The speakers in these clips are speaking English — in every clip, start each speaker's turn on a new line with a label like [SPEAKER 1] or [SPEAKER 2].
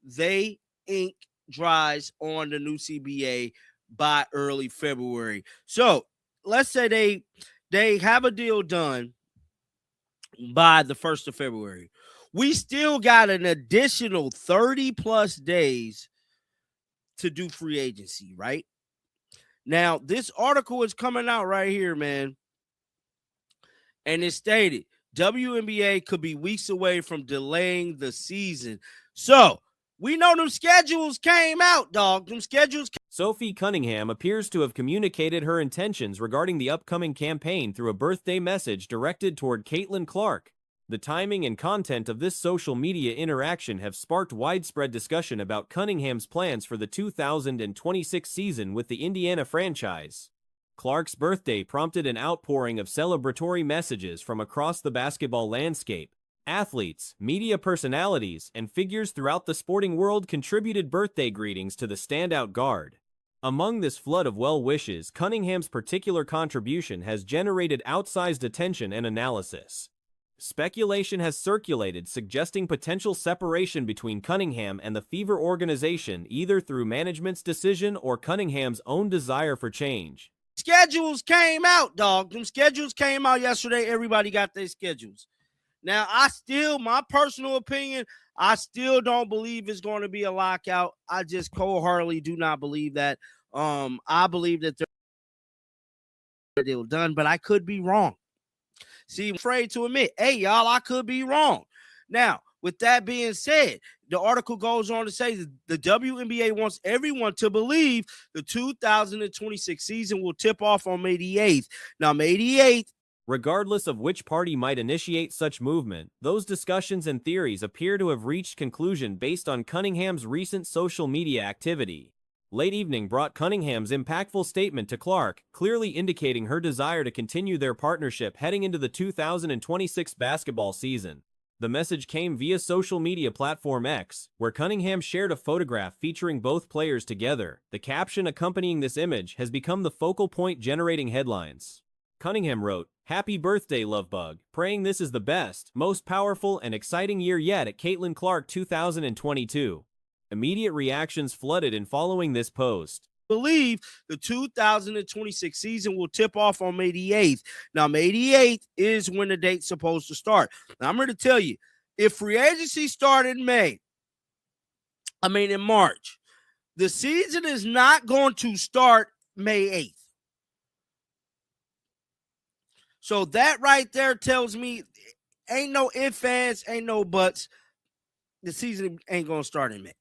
[SPEAKER 1] they ink dries on the new CBA by early February. So let's say they have a deal done by the 1st of February. We still got an additional 30 plus days to do free agency, right? Now, this article is coming out right here, man. And it stated WNBA could be weeks away from delaying the season. So we know them schedules came out, dog. Them schedules.
[SPEAKER 2] Sophie Cunningham appears to have communicated her intentions regarding the upcoming campaign through a birthday message directed toward Caitlin Clark. The timing and content of this social media interaction have sparked widespread discussion about Cunningham's plans for the 2026 season with the Indiana franchise. Clark's birthday prompted an outpouring of celebratory messages from across the basketball landscape. Athletes, media personalities, and figures throughout the sporting world contributed birthday greetings to the standout guard. Among this flood of well wishes, Cunningham's particular contribution has generated outsized attention and analysis. Speculation has circulated suggesting potential separation between Cunningham and the Fever organization, either through management's decision or Cunningham's own desire for change.
[SPEAKER 1] Schedules came out, dog. Them schedules came out yesterday. Everybody got their schedules. Now, my personal opinion, I still don't believe it's going to be a lockout. I just wholeheartedly do not believe that. I believe that they're deal done, but I could be wrong. See, I'm afraid to admit, hey, y'all, I could be wrong. Now, with that being said, the article goes on to say that the WNBA wants everyone to believe the 2026 season will tip off on May the 8th. Now, May the 8th.
[SPEAKER 2] Regardless of which party might initiate such movement, those discussions and theories appear to have reached conclusion based on Cunningham's recent social media activity. Late evening brought Cunningham's impactful statement to Clark, clearly indicating her desire to continue their partnership heading into the 2026 basketball season. The message came via social media platform X, where Cunningham shared a photograph featuring both players together. The caption accompanying this image has become the focal point, generating headlines. Cunningham wrote, "Happy birthday, Lovebug. Praying this is the best, most powerful, and exciting year yet at Caitlin Clark 2022. Immediate reactions flooded in following this post.
[SPEAKER 1] Believe the 2026 season will tip off on May the 8th. Now, May the 8th is when the date's supposed to start. Now, I'm going to tell you, if free agency started in March, the season is not going to start May 8th. So that right there tells me ain't no ifs, ands, ain't no buts. The season ain't going to start in May.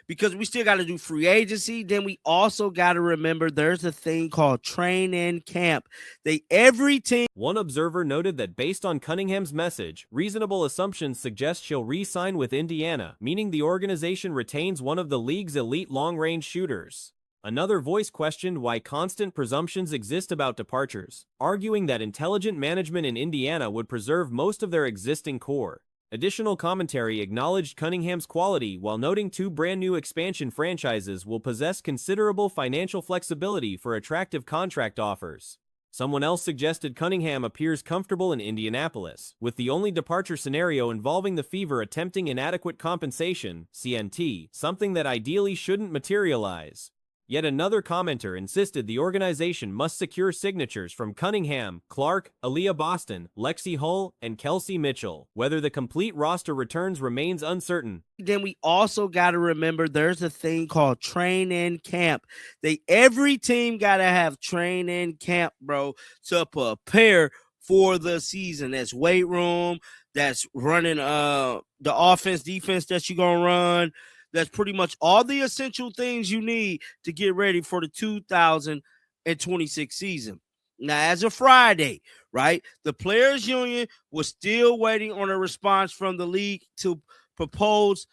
[SPEAKER 1] Because we still got to do free agency. Then we also got to remember there's a thing called training camp. Every team.
[SPEAKER 2] One observer noted that based on Cunningham's message, reasonable assumptions suggest she'll re-sign with Indiana, meaning the organization retains one of the league's elite long-range shooters. Another voice questioned why constant presumptions exist about departures, arguing that intelligent management in Indiana would preserve most of their existing core. Additional commentary acknowledged Cunningham's quality while noting two brand-new expansion franchises will possess considerable financial flexibility for attractive contract offers. Someone else suggested Cunningham appears comfortable in Indianapolis, with the only departure scenario involving the Fever attempting inadequate compensation, CNT, something that ideally shouldn't materialize. Yet another commenter insisted the organization must secure signatures from Cunningham, Clark, Aaliyah Boston, Lexi Hull, and Kelsey Mitchell. Whether the complete roster returns remains uncertain.
[SPEAKER 1] Then we also got to remember there's a thing called training camp. Every team got to have training camp, bro, to prepare for the season. That's weight room, that's running the offense, defense that you're going to run. That's pretty much all the essential things you need to get ready for the 2026 season. Now, as of Friday, right, the Players Union was still waiting on a response from the league to propose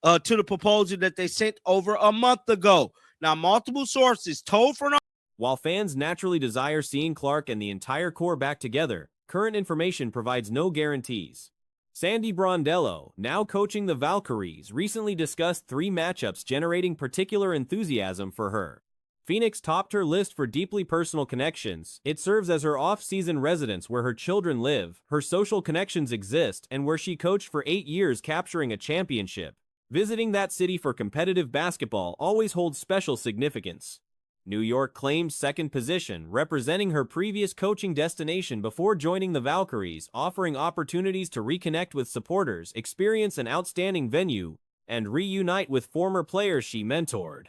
[SPEAKER 1] to the proposal that they sent over a month ago. Now, multiple sources told for.
[SPEAKER 2] While fans naturally desire seeing Clark and the entire core back together, current information provides no guarantees. Sandy Brondello, now coaching the Valkyries, recently discussed 3 matchups generating particular enthusiasm for her. Phoenix topped her list for deeply personal connections. It serves as her off-season residence where her children live, her social connections exist, and where she coached for 8 years capturing a championship. Visiting that city for competitive basketball always holds special significance. New York claimed second position, representing her previous coaching destination before joining the Valkyries, offering opportunities to reconnect with supporters, experience an outstanding venue, and reunite with former players she mentored.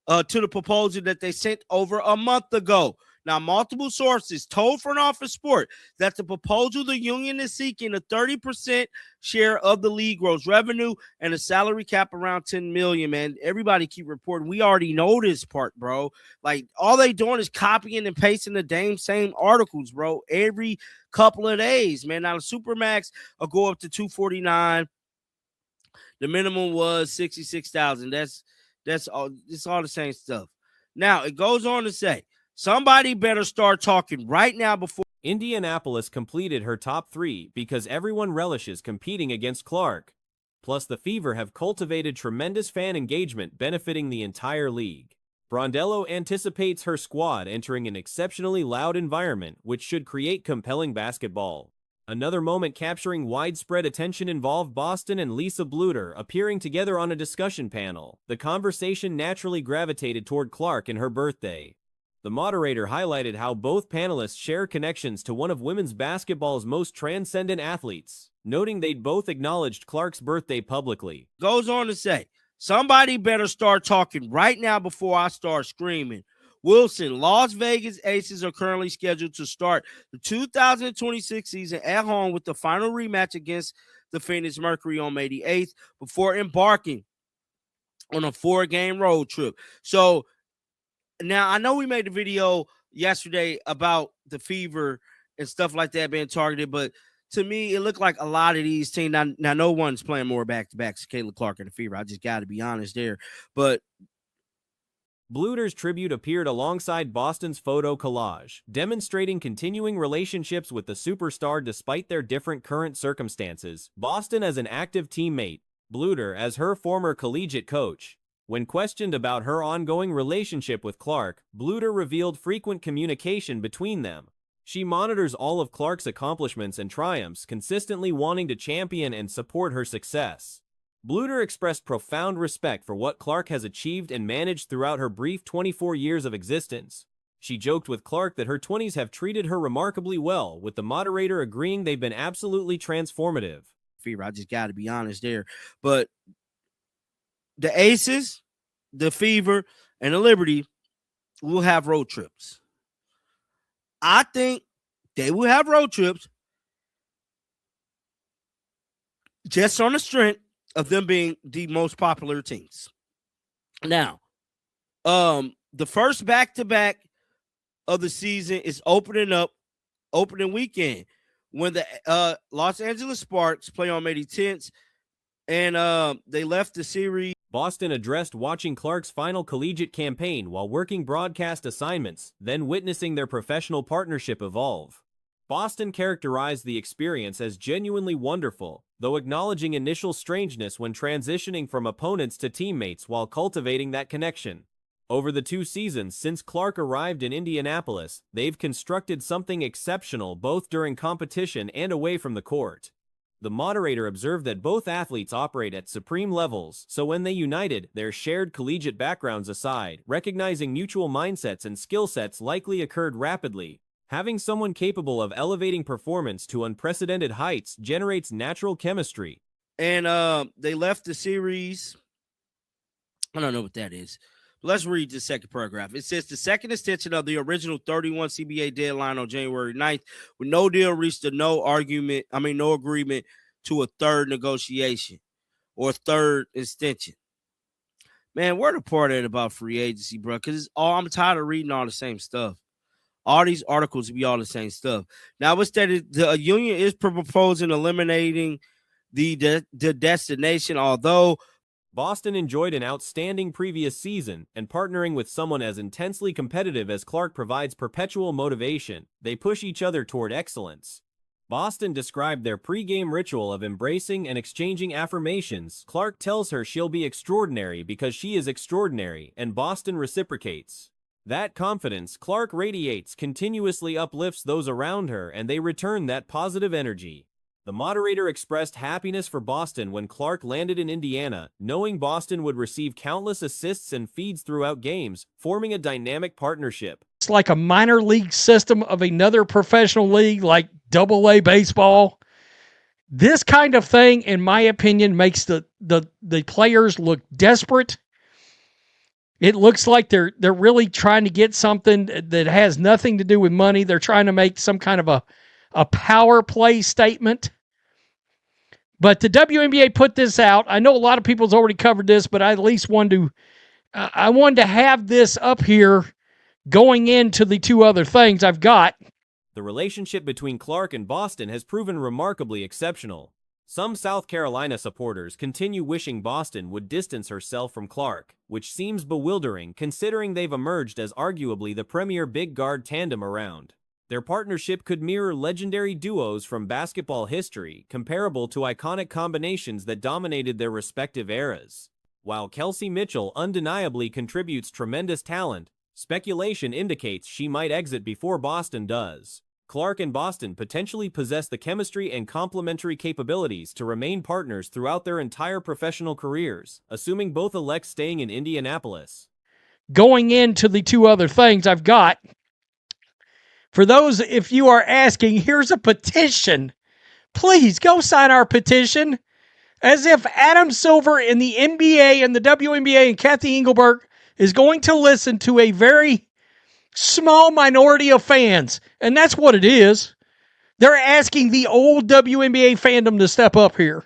[SPEAKER 1] To the proposal that they sent over a month ago. Now, multiple sources told Front Office Sport that the proposal the union is seeking a 30% share of the league gross revenue and a salary cap around $10 million, man. Everybody keep reporting. We already know this part, bro. Like, all they doing is copying and pasting the same articles, bro, every couple of days, man. Now, the Supermax will go up to 249. The minimum was 66,000. That's all. It's all the same stuff. Now, it goes on to say, somebody better start talking right now before.
[SPEAKER 2] Indianapolis completed her top three because everyone relishes competing against Clark. Plus, the Fever have cultivated tremendous fan engagement benefiting the entire league. Brondello anticipates her squad entering an exceptionally loud environment, which should create compelling basketball. Another moment capturing widespread attention involved Boston and Lisa Bluter appearing together on a discussion panel. The conversation naturally gravitated toward Clark and her birthday. The moderator highlighted how both panelists share connections to one of women's basketball's most transcendent athletes, noting they'd both acknowledged Clark's birthday publicly.
[SPEAKER 1] Goes on to say, somebody better start talking right now before I start screaming. Wilson, Las Vegas Aces are currently scheduled to start the 2026 season at home with the final rematch against the Phoenix Mercury on May the 8th before embarking on a 4-game road trip. So now I know we made a video yesterday about the Fever and stuff like that being targeted, but to me, it looked like a lot of these teams. Now no one's playing more back-to-backs than Caitlin Clark and the Fever. I just got to be honest there. But
[SPEAKER 2] Bluter's tribute appeared alongside Boston's photo collage, demonstrating continuing relationships with the superstar despite their different current circumstances. Boston as an active teammate, Bluter as her former collegiate coach. When questioned about her ongoing relationship with Clark, Bluter revealed frequent communication between them. She monitors all of Clark's accomplishments and triumphs, consistently wanting to champion and support her success. Bluter expressed profound respect for what Clark has achieved and managed throughout her brief 24 years of existence. She joked with Clark that her 20s have treated her remarkably well, with the moderator agreeing they've been absolutely transformative.
[SPEAKER 1] Fever, I just got to be honest there. But the Aces, the Fever, and the Liberty will have road trips. I think they will have road trips just on the strength of them being the most popular teams. Now, the first back-to-back of the season is opening weekend when the Los Angeles Sparks play on May 10th, and they left the series.
[SPEAKER 2] Boston addressed watching Clark's final collegiate campaign while working broadcast assignments, then witnessing their professional partnership evolve. Boston characterized the experience as genuinely wonderful, though acknowledging initial strangeness when transitioning from opponents to teammates while cultivating that connection. Over the 2 seasons since Clark arrived in Indianapolis, they've constructed something exceptional both during competition and away from the court. The moderator observed that both athletes operate at supreme levels, so when they united, their shared collegiate backgrounds aside, recognizing mutual mindsets and skill sets likely occurred rapidly. Having someone capable of elevating performance to unprecedented heights generates natural chemistry.
[SPEAKER 1] And they left the series. I don't know what that is. Let's read the second paragraph. It says the second extension of the original 31 CBA deadline on January 9th, with no deal reached to no agreement to a third negotiation or third extension. Man, where the part at about free agency, bro? Because I'm tired of reading all the same stuff. All these articles be all the same stuff. Now, it's that the union is proposing eliminating the destination, although
[SPEAKER 2] Boston enjoyed an outstanding previous season, and partnering with someone as intensely competitive as Clark provides perpetual motivation. They push each other toward excellence. Boston described their pre-game ritual of embracing and exchanging affirmations. Clark tells her she'll be extraordinary because she is extraordinary, and Boston reciprocates. That confidence Clark radiates continuously uplifts those around her, and they return that positive energy. The moderator expressed happiness for Boston when Clark landed in Indiana, knowing Boston would receive countless assists and feeds throughout games, forming a dynamic partnership.
[SPEAKER 3] It's like a minor league system of another professional league like Double-A baseball. This kind of thing, in my opinion, makes the players look desperate. It looks like they're really trying to get something that has nothing to do with money. They're trying to make some kind of a power play statement. But the WNBA put this out. I know a lot of people's already covered this, but I at least wanted to have this up here going into the two other things I've got.
[SPEAKER 2] The relationship between Clark and Boston has proven remarkably exceptional. Some South Carolina supporters continue wishing Boston would distance herself from Clark, which seems bewildering considering they've emerged as arguably the premier big guard tandem around. Their partnership could mirror legendary duos from basketball history, comparable to iconic combinations that dominated their respective eras. While Kelsey Mitchell undeniably contributes tremendous talent, speculation indicates she might exit before Boston does. Clark and Boston potentially possess the chemistry and complementary capabilities to remain partners throughout their entire professional careers, assuming both elect staying in Indianapolis.
[SPEAKER 3] Going into the two other things I've got, for those, if you are asking, here's a petition. Please go sign our petition. As if Adam Silver in the NBA and the WNBA and Kathy Engelberg is going to listen to a very small minority of fans. And that's what it is. They're asking the old WNBA fandom to step up here.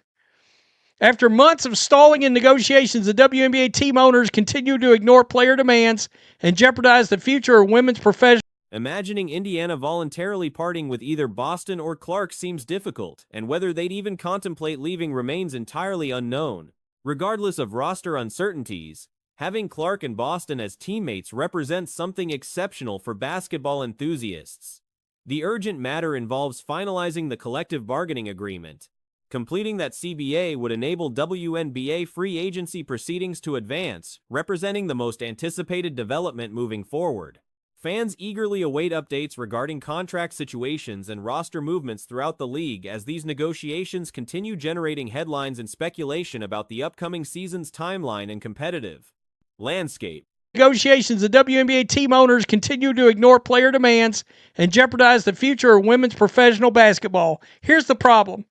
[SPEAKER 3] After months of stalling in negotiations, the WNBA team owners continue to ignore player demands and jeopardize the future of women's professional.
[SPEAKER 2] Imagining Indiana voluntarily parting with either Boston or Clark seems difficult, and whether they'd even contemplate leaving remains entirely unknown. Regardless of roster uncertainties, having Clark and Boston as teammates represents something exceptional for basketball enthusiasts. The urgent matter involves finalizing the collective bargaining agreement. Completing that CBA would enable WNBA free agency proceedings to advance, representing the most anticipated development moving forward. Fans eagerly await updates regarding contract situations and roster movements throughout the league as these negotiations continue generating headlines and speculation about the upcoming season's timeline and competitive landscape.
[SPEAKER 3] Negotiations, the WNBA team owners continue to ignore player demands and jeopardize the future of women's professional basketball. Here's the problem.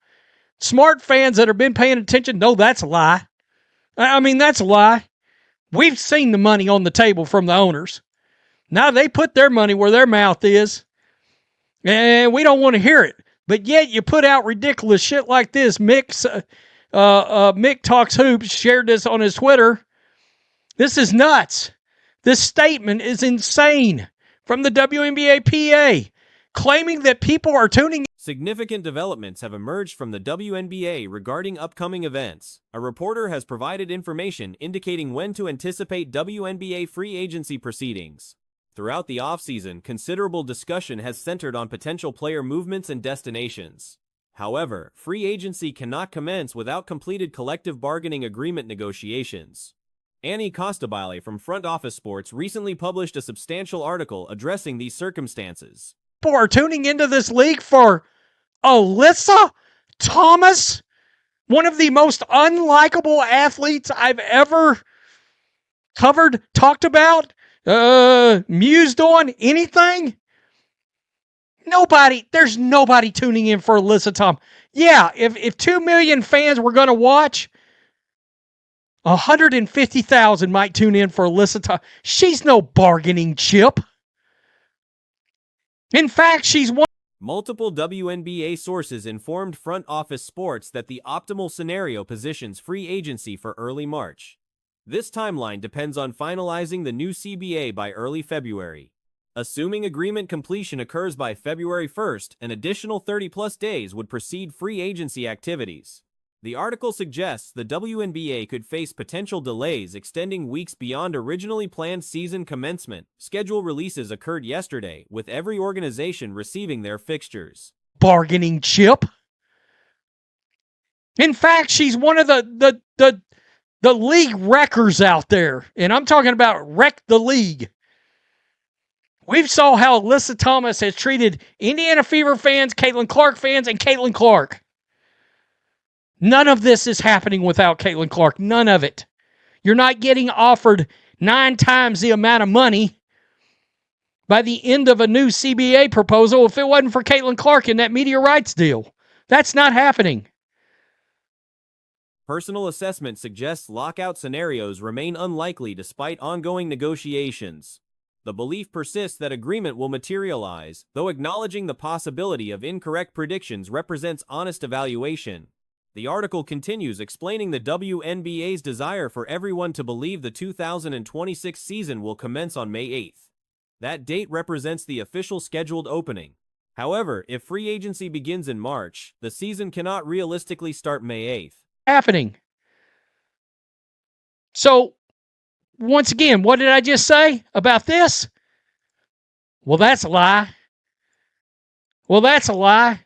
[SPEAKER 3] Smart fans that have been paying attention know that's a lie. That's a lie. We've seen the money on the table from the owners. Now they put their money where their mouth is, and we don't want to hear it. But yet you put out ridiculous shit like this. Mick Talks Hoops shared this on his Twitter. This is nuts. This statement is insane from the WNBA PA, claiming that people are tuning.
[SPEAKER 2] Significant developments have emerged from the WNBA regarding upcoming events. A reporter has provided information indicating when to anticipate WNBA free agency proceedings. Throughout the offseason, considerable discussion has centered on potential player movements and destinations. However, free agency cannot commence without completed collective bargaining agreement negotiations. Annie Costabile from Front Office Sports recently published a substantial article addressing these circumstances.
[SPEAKER 3] People are tuning into this league for Alyssa Thomas, one of the most unlikable athletes I've ever covered, talked about, mused on, anything. There's nobody tuning in for Alyssa Thomas. Yeah, if 2 million fans were going to watch, 150,000 might tune in for Alyssa Thomas. She's no bargaining chip. In fact, she's one.
[SPEAKER 2] Multiple WNBA sources informed Front Office Sports that the optimal scenario positions free agency for early March. This timeline depends on finalizing the new CBA by early February. Assuming agreement completion occurs by February 1st, an additional 30-plus days would precede free agency activities. The article suggests the WNBA could face potential delays extending weeks beyond originally planned season commencement. Schedule releases occurred yesterday, with every organization receiving their fixtures.
[SPEAKER 3] Bargaining chip. In fact, she's one of the league wreckers out there. And I'm talking about wreck the league. We've saw how Alyssa Thomas has treated Indiana Fever fans, Caitlin Clark fans, and Caitlin Clark. None of this is happening without Caitlin Clark. None of it. You're not getting offered 9 times the amount of money by the end of a new CBA proposal if it wasn't for Caitlin Clark in that media rights deal. That's not happening.
[SPEAKER 2] Personal assessment suggests lockout scenarios remain unlikely despite ongoing negotiations. The belief persists that agreement will materialize, though acknowledging the possibility of incorrect predictions represents honest evaluation. The article continues explaining the WNBA's desire for everyone to believe the 2026 season will commence on May 8th. That date represents the official scheduled opening. However, if free agency begins in March, the season cannot realistically start May 8th.
[SPEAKER 3] Happening. So, once again, what did I just say about this? Well, that's a lie. Well, that's a lie.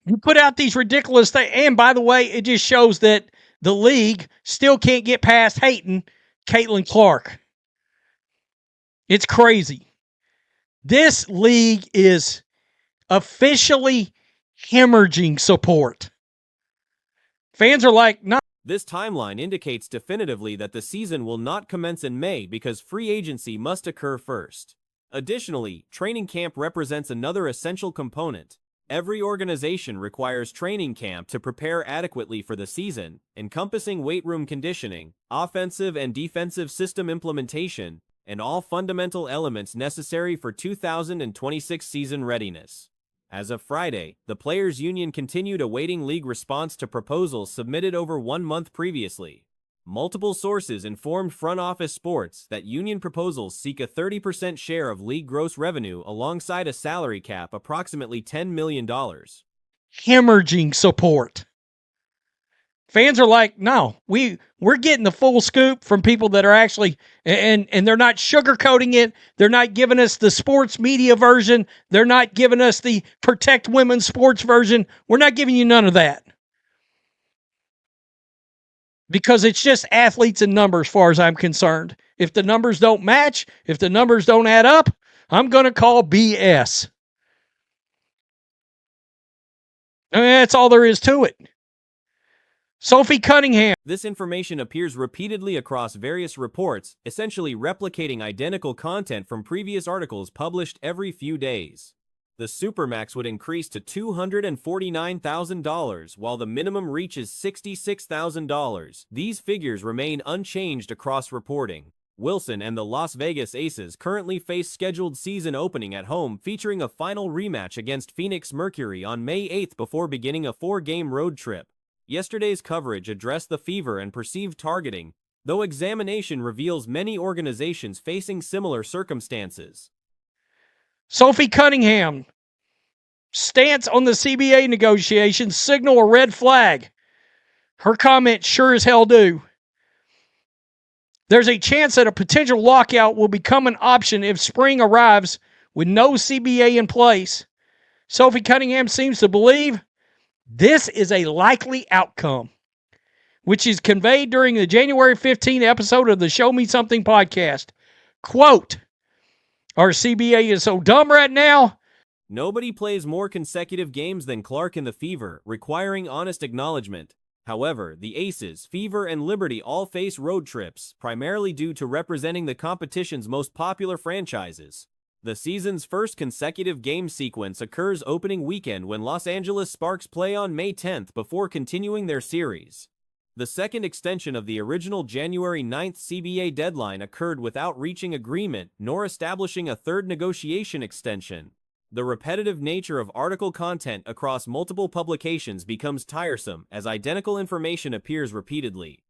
[SPEAKER 3] You put out these ridiculous things, and by the way, it just shows that the league still can't get past hating Caitlin Clark. It's crazy. This league is officially hemorrhaging support. Fans are like, no.
[SPEAKER 2] This timeline indicates definitively that the season will not commence in May because free agency must occur first. Additionally, training camp represents another essential component. Every organization requires training camp to prepare adequately for the season, encompassing weight room conditioning, offensive and defensive system implementation, and all fundamental elements necessary for 2026 season readiness. As of Friday, the Players' Union continued awaiting league response to proposals submitted over 1 month previously. Multiple sources informed Front Office Sports that union proposals seek a 30% share of league gross revenue alongside a salary cap approximately $10 million.
[SPEAKER 3] Hemorrhaging support. Fans are like, no, we're getting the full scoop from people that are actually, and they're not sugarcoating it. They're not giving us the sports media version. They're not giving us the protect women's sports version. We're not giving you none of that. Because it's just athletes and numbers as far as I'm concerned. If the numbers don't match, if the numbers don't add up, I'm going to call BS. I mean, that's all there is to it. Sophie Cunningham.
[SPEAKER 2] This information appears repeatedly across various reports, essentially replicating identical content from previous articles published every few days. The supermax would increase to $249,000, while the minimum reaches $66,000. These figures remain unchanged across reporting. Wilson and the Las Vegas Aces currently face scheduled season opening at home, featuring a final rematch against Phoenix Mercury on May 8th before beginning a 4-game road trip. Yesterday's coverage addressed the fever and perceived targeting, though examination reveals many organizations facing similar circumstances.
[SPEAKER 3] Sophie Cunningham. Stance on the CBA negotiations signal a red flag. Her comments sure as hell do. There's a chance that a potential lockout will become an option if spring arrives with no CBA in place. Sophie Cunningham seems to believe this is a likely outcome, which is conveyed during the January 15th episode of the Show Me Something podcast. Quote, our CBA is so dumb right now.
[SPEAKER 2] Nobody plays more consecutive games than Clark and the Fever, requiring honest acknowledgement. However, the Aces, Fever, and Liberty all face road trips, primarily due to representing the competition's most popular franchises. The season's first consecutive game sequence occurs opening weekend when Los Angeles Sparks play on May 10th before continuing their series. The second extension of the original January 9th CBA deadline occurred without reaching agreement nor establishing a third negotiation extension. The repetitive nature of article content across multiple publications becomes tiresome as identical information appears repeatedly.